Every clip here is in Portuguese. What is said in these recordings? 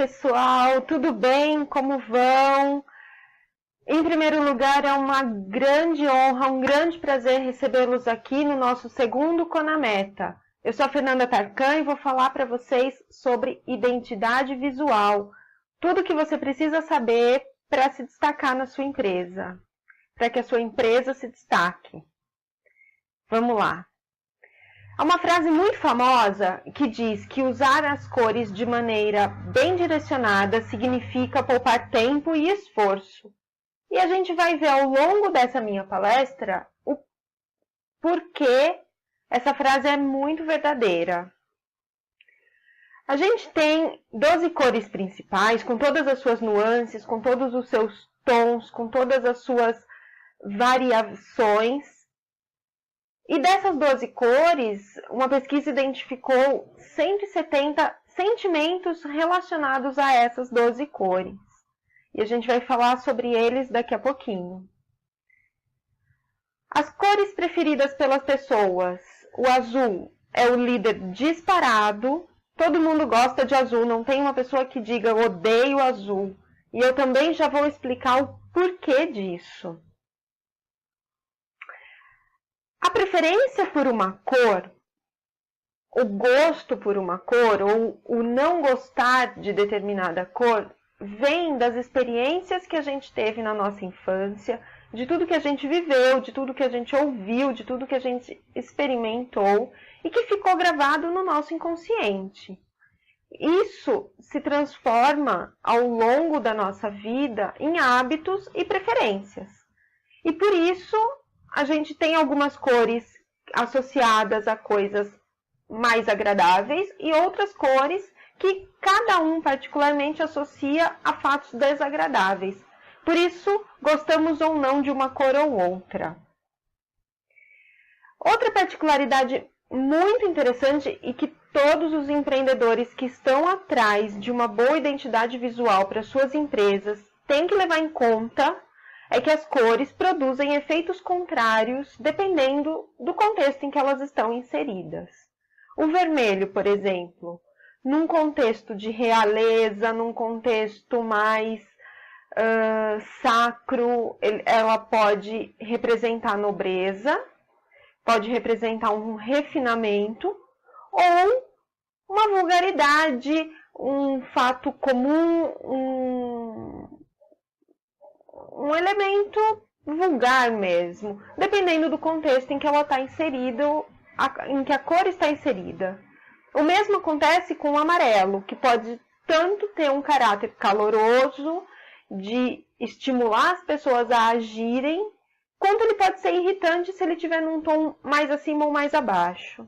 pessoal, tudo bem? Como vão? Em primeiro lugar, é uma grande honra, um grande prazer recebê-los aqui no nosso segundo Conameta. Eu sou a Fernanda Tarkan e vou falar para vocês sobre identidade visual. Tudo que você precisa saber para se destacar na sua empresa, para que a sua empresa se destaque. Vamos lá. Há uma frase muito famosa que diz que usar as cores de maneira bem direcionada significa poupar tempo e esforço. E a gente vai ver ao longo dessa minha palestra o porquê essa frase é muito verdadeira. A gente tem 12 cores principais, com todas as suas nuances, com todos os seus tons, com todas as suas variações. E dessas 12 cores, uma pesquisa identificou 170 sentimentos relacionados a essas 12 cores. E a gente vai falar sobre eles daqui a pouquinho. As cores preferidas pelas pessoas. O azul é o líder disparado. Todo mundo gosta de azul, não tem uma pessoa que diga eu odeio azul. E eu também já vou explicar o porquê disso. A preferência por uma cor, o gosto por uma cor ou o não gostar de determinada cor, vem das experiências que a gente teve na nossa infância, de tudo que a gente viveu, de tudo que a gente ouviu, de tudo que a gente experimentou e que ficou gravado no nosso inconsciente. Isso se transforma ao longo da nossa vida em hábitos e preferências. E por isso a gente tem algumas cores associadas a coisas mais agradáveis e outras cores que cada um particularmente associa a fatos desagradáveis. Por isso, gostamos ou não de uma cor ou outra. Outra particularidade muito interessante e que todos os empreendedores que estão atrás de uma boa identidade visual para suas empresas têm que levar em conta é que as cores produzem efeitos contrários dependendo do contexto em que elas estão inseridas. O vermelho, por exemplo, num contexto de realeza, num contexto mais sacro, ela pode representar nobreza, pode representar um refinamento ou uma vulgaridade, um fato comum, um elemento vulgar mesmo, dependendo do contexto em que ela está inserida, em que a cor está inserida. O mesmo acontece com o amarelo, que pode tanto ter um caráter caloroso, de estimular as pessoas a agirem, quanto ele pode ser irritante se ele estiver num tom mais acima ou mais abaixo.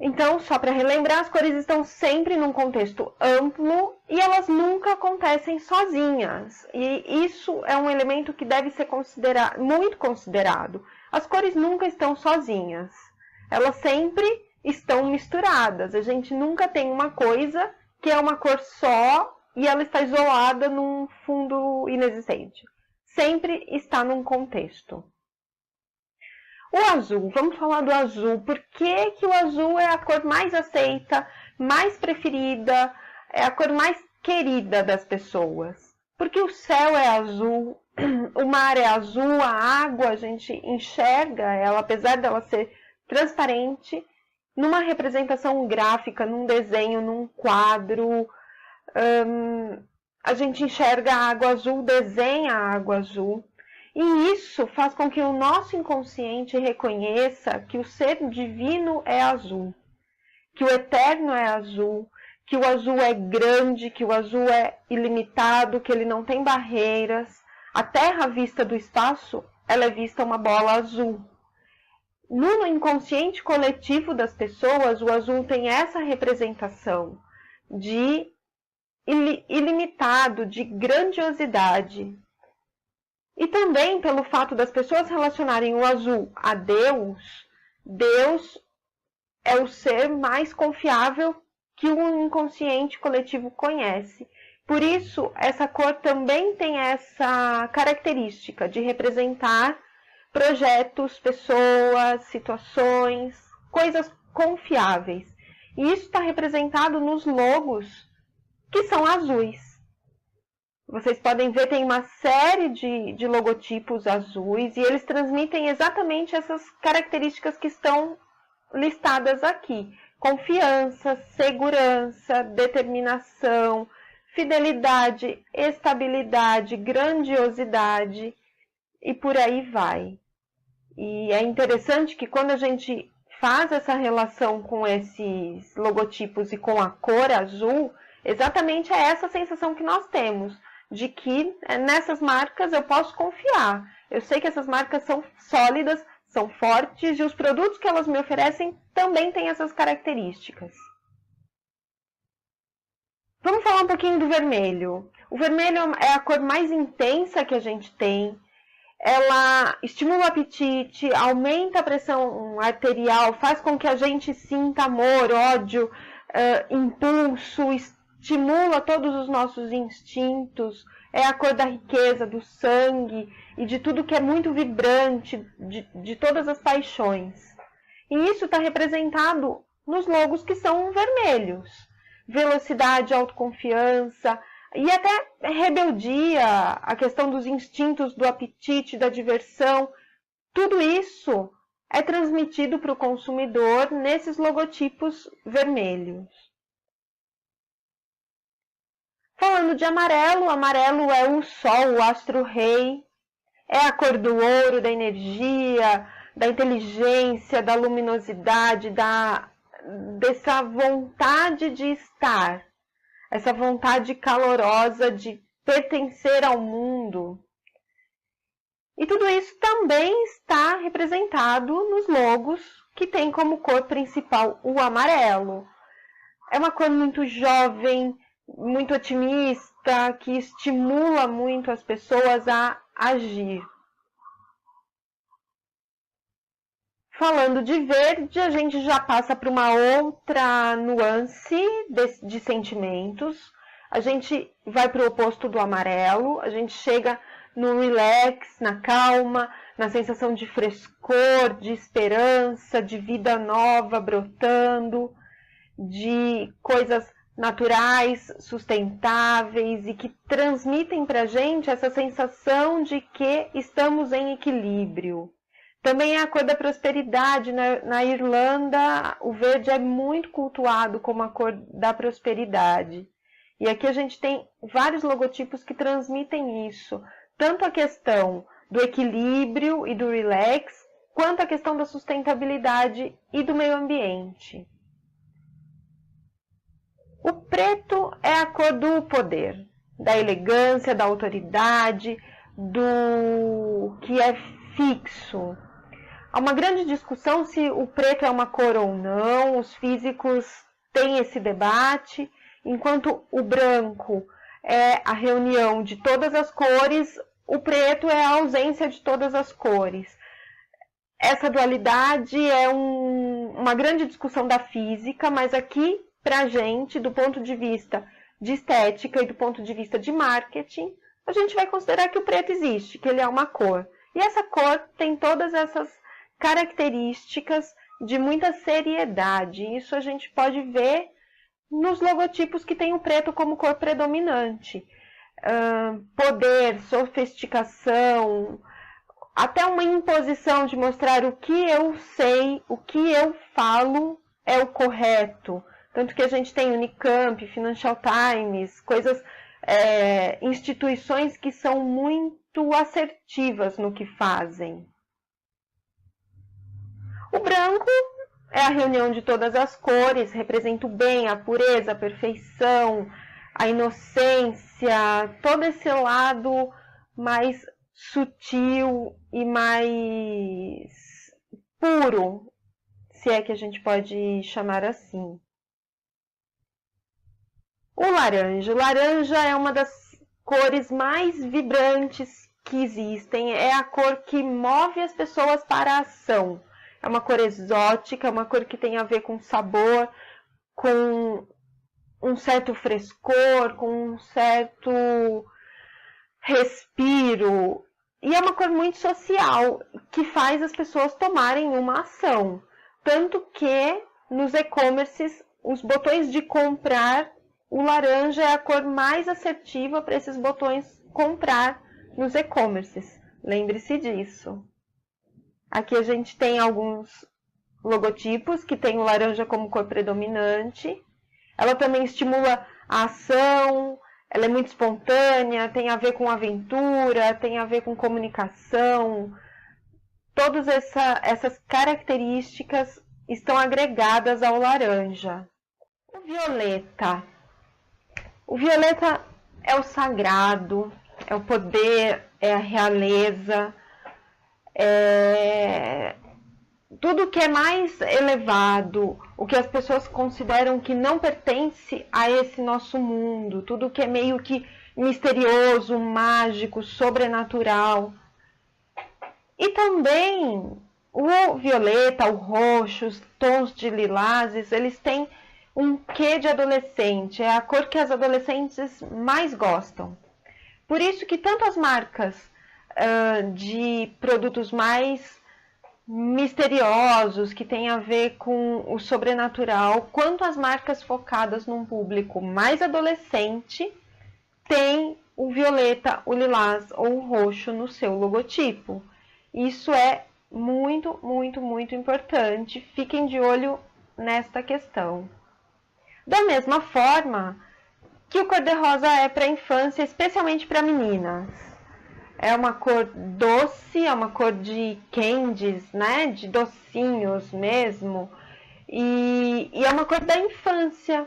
Então, só para relembrar, as cores estão sempre num contexto amplo e elas nunca acontecem sozinhas. E isso é um elemento que deve ser muito considerado. As cores nunca estão sozinhas. Elas sempre estão misturadas. A gente nunca tem uma coisa que é uma cor só e ela está isolada num fundo inexistente. Sempre está num contexto. O azul, vamos falar do azul. Por que que o azul é a cor mais aceita, mais preferida, é a cor mais querida das pessoas? Porque o céu é azul, o mar é azul, a água a gente enxerga ela, apesar dela ser transparente, numa representação gráfica, num desenho, num quadro, a gente enxerga a água azul, desenha a água azul. E isso faz com que o nosso inconsciente reconheça que o ser divino é azul, que o eterno é azul, que o azul é grande, que o azul é ilimitado, que ele não tem barreiras. A Terra vista do espaço, ela é vista uma bola azul. No inconsciente coletivo das pessoas, o azul tem essa representação de ilimitado, de grandiosidade. E também pelo fato das pessoas relacionarem o azul a Deus, Deus é o ser mais confiável que o inconsciente coletivo conhece. Por isso, essa cor também tem essa característica de representar projetos, pessoas, situações, coisas confiáveis. E isso está representado nos logos, que são azuis. Vocês podem ver, tem uma série de logotipos azuis e eles transmitem exatamente essas características que estão listadas aqui. Confiança, segurança, determinação, fidelidade, estabilidade, grandiosidade e por aí vai. E é interessante que quando a gente faz essa relação com esses logotipos e com a cor azul, exatamente é essa sensação que nós temos, de que nessas marcas eu posso confiar. Eu sei que essas marcas são sólidas, são fortes e os produtos que elas me oferecem também têm essas características. Vamos falar um pouquinho do vermelho. O vermelho é a cor mais intensa que a gente tem. Ela estimula o apetite, aumenta a pressão arterial, faz com que a gente sinta amor, ódio, impulso, estimula todos os nossos instintos, é a cor da riqueza, do sangue e de tudo que é muito vibrante, de todas as paixões. E isso está representado nos logos que são vermelhos. Velocidade, autoconfiança e até rebeldia, a questão dos instintos, do apetite, da diversão. Tudo isso é transmitido para o consumidor nesses logotipos vermelhos. Falando de amarelo, o amarelo é o sol, o astro-rei, é a cor do ouro, da energia, da inteligência, da luminosidade, dessa vontade de estar, essa vontade calorosa de pertencer ao mundo. E tudo isso também está representado nos logos que tem como cor principal o amarelo. É uma cor muito jovem, muito otimista, que estimula muito as pessoas a agir. Falando de verde, a gente já passa para uma outra nuance de sentimentos. A gente vai para o oposto do amarelo, a gente chega no relax, na calma, na sensação de frescor, de esperança, de vida nova brotando, de coisas naturais, sustentáveis e que transmitem para a gente essa sensação de que estamos em equilíbrio. Também é a cor da prosperidade. Na Irlanda, o verde é muito cultuado como a cor da prosperidade. E aqui a gente tem vários logotipos que transmitem isso. Tanto a questão do equilíbrio e do relax, quanto a questão da sustentabilidade e do meio ambiente. O preto é a cor do poder, da elegância, da autoridade, do que é fixo. Há uma grande discussão se o preto é uma cor ou não, os físicos têm esse debate, enquanto o branco é a reunião de todas as cores, o preto é a ausência de todas as cores. Essa dualidade é uma grande discussão da física, mas aqui, para a gente, do ponto de vista de estética e do ponto de vista de marketing, a gente vai considerar que o preto existe, que ele é uma cor. E essa cor tem todas essas características de muita seriedade. Isso a gente pode ver nos logotipos que tem o preto como cor predominante. Poder, sofisticação, até uma imposição de mostrar o que eu sei, o que eu falo é o correto. Tanto que a gente tem Unicamp, Financial Times, instituições que são muito assertivas no que fazem. O branco é a reunião de todas as cores, representa o bem, a pureza, a perfeição, a inocência, todo esse lado mais sutil e mais puro, se é que a gente pode chamar assim. O laranja. O laranja é uma das cores mais vibrantes que existem. É a cor que move as pessoas para a ação. É uma cor exótica, é uma cor que tem a ver com sabor, com um certo frescor, com um certo respiro. E é uma cor muito social, que faz as pessoas tomarem uma ação. Tanto que nos e-commerces os botões de comprar, o laranja é a cor mais assertiva para esses botões comprar nos e-commerces. Lembre-se disso. Aqui a gente tem alguns logotipos que tem o laranja como cor predominante. Ela também estimula a ação, ela é muito espontânea, tem a ver com aventura, tem a ver com comunicação. Todas essas características estão agregadas ao laranja. O violeta. O violeta é o sagrado, é o poder, é a realeza, é tudo que é mais elevado, o que as pessoas consideram que não pertence a esse nosso mundo, tudo que é meio que misterioso, mágico, sobrenatural. E também o violeta, o roxo, os tons de lilazes, eles têm um quê de adolescente, é a cor que as adolescentes mais gostam. Por isso que tanto as marcas de produtos mais misteriosos, que têm a ver com o sobrenatural, quanto as marcas focadas num público mais adolescente, têm o violeta, o lilás ou o roxo no seu logotipo. Isso é muito, muito, muito importante. Fiquem de olho nesta questão. Da mesma forma que o cor-de-rosa é para a infância, especialmente para meninas. É uma cor doce, é uma cor de candies, né? De docinhos mesmo. E é uma cor da infância.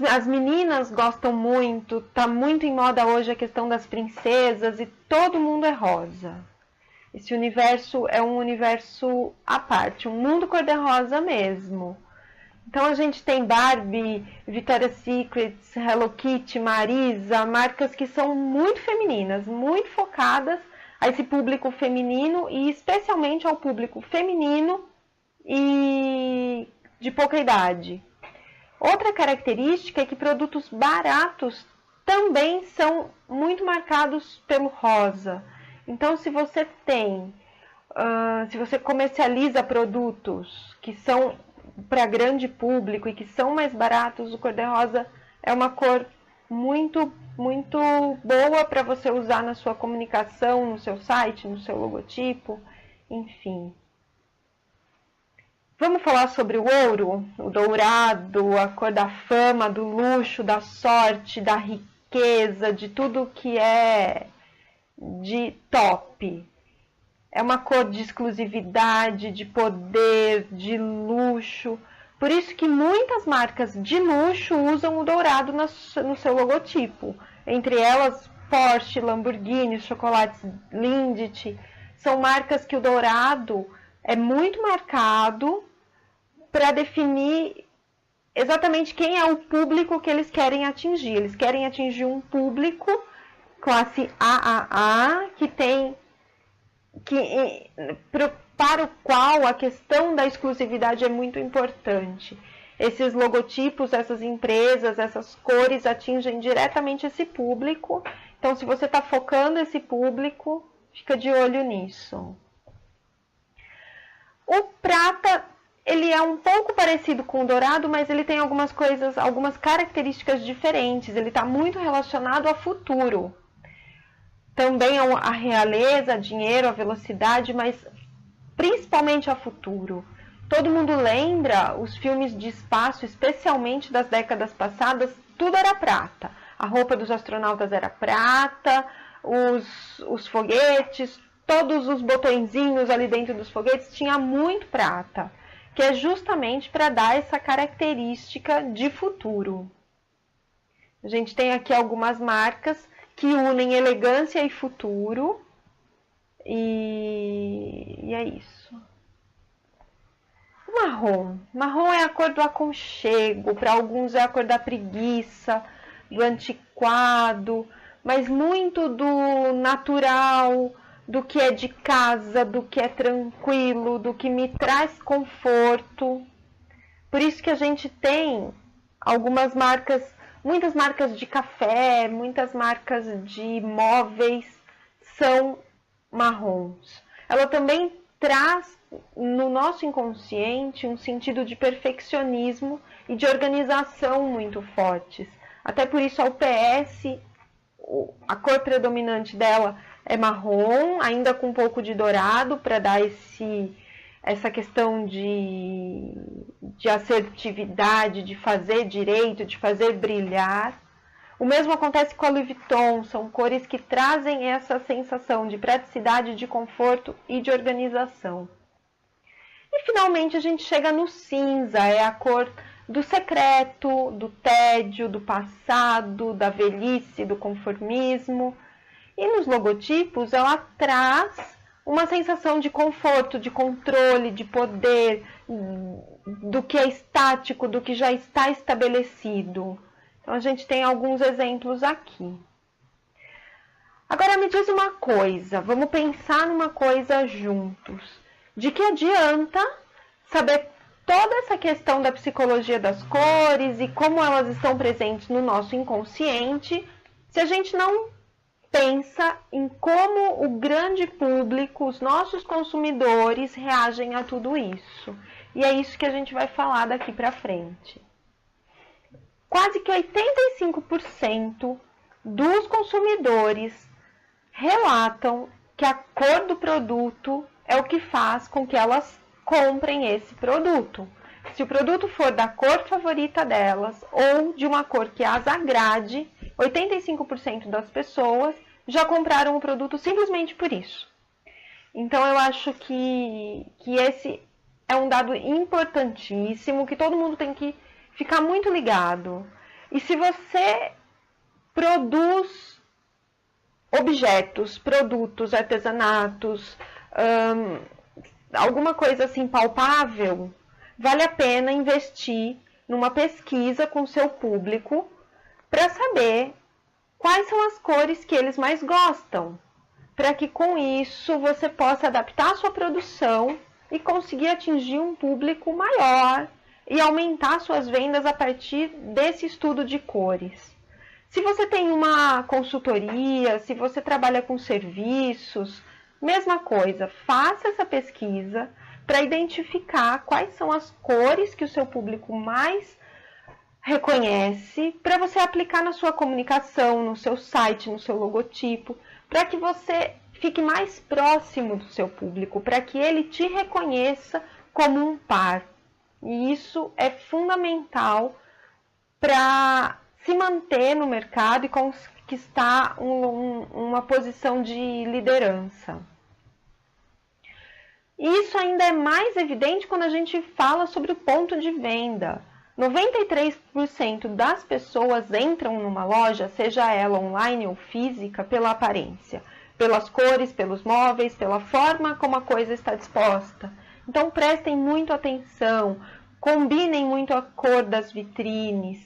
As meninas gostam muito, tá muito em moda hoje a questão das princesas e todo mundo é rosa. Esse universo é um universo à parte, um mundo cor-de-rosa mesmo. Então a gente tem Barbie, Victoria's Secret, Hello Kitty, Marisa, marcas que são muito femininas, muito focadas a esse público feminino e especialmente ao público feminino e de pouca idade. Outra característica é que produtos baratos também são muito marcados pelo rosa. Então, se você comercializa produtos que são para grande público e que são mais baratos, o cor-de-rosa é uma cor muito, muito boa para você usar na sua comunicação, no seu site, no seu logotipo, enfim. Vamos falar sobre o ouro, o dourado, a cor da fama, do luxo, da sorte, da riqueza, de tudo que é de top. É uma cor de exclusividade, de poder, de luxo. Por isso que muitas marcas de luxo usam o dourado no seu logotipo. Entre elas, Porsche, Lamborghini, chocolates Lindt. São marcas que o dourado é muito marcado para definir exatamente quem é o público que eles querem atingir. Eles querem atingir um público classe AAA para o qual a questão da exclusividade é muito importante. Esses logotipos, essas empresas, essas cores atingem diretamente esse público. Então, se você está focando esse público, fica de olho nisso. O prata, ele é um pouco parecido com o dourado, mas ele tem algumas características diferentes. Ele está muito relacionado ao futuro. Também a realeza, dinheiro, a velocidade, mas principalmente a futuro. Todo mundo lembra os filmes de espaço, especialmente das décadas passadas, tudo era prata. A roupa dos astronautas era prata, os foguetes, todos os botõezinhos ali dentro dos foguetes tinha muito prata, que é justamente para dar essa característica de futuro. A gente tem aqui algumas marcas que unem elegância e futuro, e é isso. O marrom. Marrom é a cor do aconchego, para alguns é a cor da preguiça, do antiquado, mas muito do natural, do que é de casa, do que é tranquilo, do que me traz conforto. Por isso que a gente tem algumas marcas, muitas marcas de café, muitas marcas de móveis são marrons. Ela também traz no nosso inconsciente um sentido de perfeccionismo e de organização muito fortes. Até por isso a UPS, a cor predominante dela é marrom, ainda com um pouco de dourado, para dar essa questão de assertividade, de fazer direito, de fazer brilhar. O mesmo acontece com a Louis Vuitton, são cores que trazem essa sensação de praticidade, de conforto e de organização. E finalmente a gente chega no cinza, é a cor do secreto, do tédio, do passado, da velhice, do conformismo. E nos logotipos ela traz uma sensação de conforto, de controle, de poder, do que é estático, do que já está estabelecido. Então a gente tem alguns exemplos aqui. Agora me diz uma coisa, vamos pensar numa coisa juntos. De que adianta saber toda essa questão da psicologia das cores e como elas estão presentes no nosso inconsciente, se a gente não pensa em como o grande público, os nossos consumidores, reagem a tudo isso. E é isso que a gente vai falar daqui para frente. Quase que 85% dos consumidores relatam que a cor do produto é o que faz com que elas comprem esse produto. Se o produto for da cor favorita delas ou de uma cor que as agrade, 85% das pessoas já compraram o produto simplesmente por isso. Então eu acho que esse é um dado importantíssimo, que todo mundo tem que ficar muito ligado. E se você produz objetos, produtos, artesanatos, alguma coisa assim palpável, vale a pena investir numa pesquisa com o seu público para saber quais são as cores que eles mais gostam, para que com isso você possa adaptar a sua produção e conseguir atingir um público maior e aumentar suas vendas a partir desse estudo de cores. Se você tem uma consultoria, se você trabalha com serviços, mesma coisa, faça essa pesquisa para identificar quais são as cores que o seu público mais reconhece, para você aplicar na sua comunicação, no seu site, no seu logotipo, para que você fique mais próximo do seu público, para que ele te reconheça como um par. E isso é fundamental para se manter no mercado e conquistar uma posição de liderança. Isso ainda é mais evidente quando a gente fala sobre o ponto de venda. 93% das pessoas entram numa loja, seja ela online ou física, pela aparência, pelas cores, pelos móveis, pela forma como a coisa está disposta. Então prestem muito atenção, combinem muito a cor das vitrines,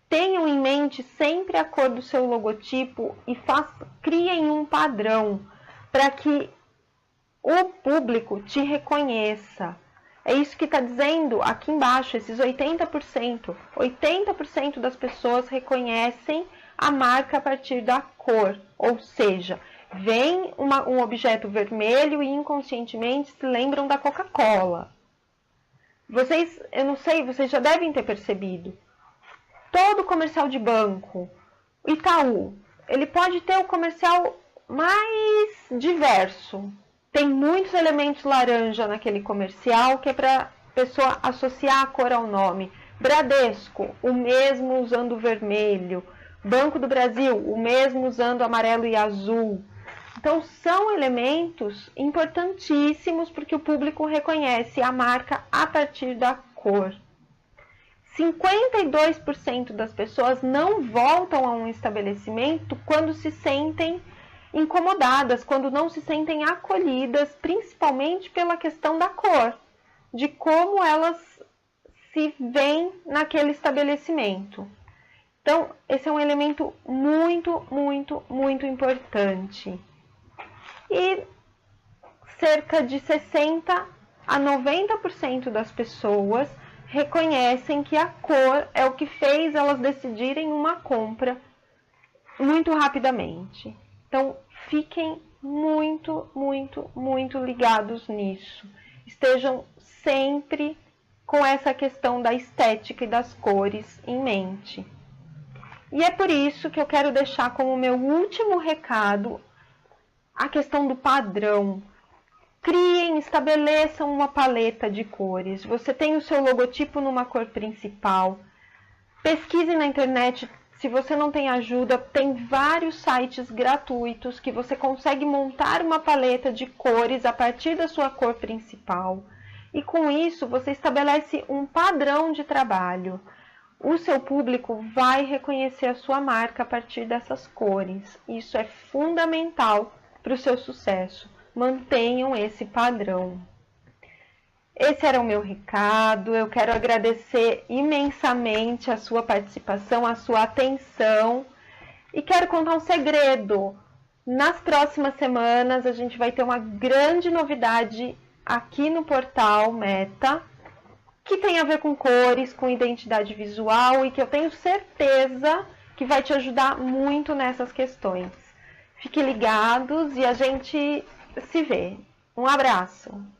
tenham em mente sempre a cor do seu logotipo e criem um padrão para que o público te reconheça. É isso que está dizendo aqui embaixo, esses 80%. 80% das pessoas reconhecem a marca a partir da cor. Ou seja, vem um objeto vermelho e inconscientemente se lembram da Coca-Cola. Eu não sei, vocês já devem ter percebido. Todo comercial de banco, Itaú, ele pode ter o comercial mais diverso. Tem muitos elementos laranja naquele comercial que é para a pessoa associar a cor ao nome. Bradesco, o mesmo usando vermelho. Banco do Brasil, o mesmo usando amarelo e azul. Então são elementos importantíssimos porque o público reconhece a marca a partir da cor. 52% das pessoas não voltam a um estabelecimento quando se sentem incomodadas, quando não se sentem acolhidas, principalmente pela questão da cor, de como elas se veem naquele estabelecimento. Então, esse é um elemento muito, muito, muito importante. E cerca de 60% a 90% das pessoas reconhecem que a cor é o que fez elas decidirem uma compra muito rapidamente. Então, fiquem muito, muito, muito ligados nisso. estejam sempre com essa questão da estética e das cores em mente. E é por isso que eu quero deixar como meu último recado a questão do padrão. Criem, estabeleçam uma paleta de cores. Você tem o seu logotipo numa cor principal. Pesquise na internet. Se você não tem ajuda, tem vários sites gratuitos que você consegue montar uma paleta de cores a partir da sua cor principal. E com isso, você estabelece um padrão de trabalho. O seu público vai reconhecer a sua marca a partir dessas cores. Isso é fundamental para o seu sucesso. Mantenham esse padrão. Esse era o meu recado. Eu quero agradecer imensamente a sua participação, a sua atenção. E quero contar um segredo. Nas próximas semanas, a gente vai ter uma grande novidade aqui no portal Meta, que tem a ver com cores, com identidade visual e que eu tenho certeza que vai te ajudar muito nessas questões. Fiquem ligados e a gente se vê. Um abraço!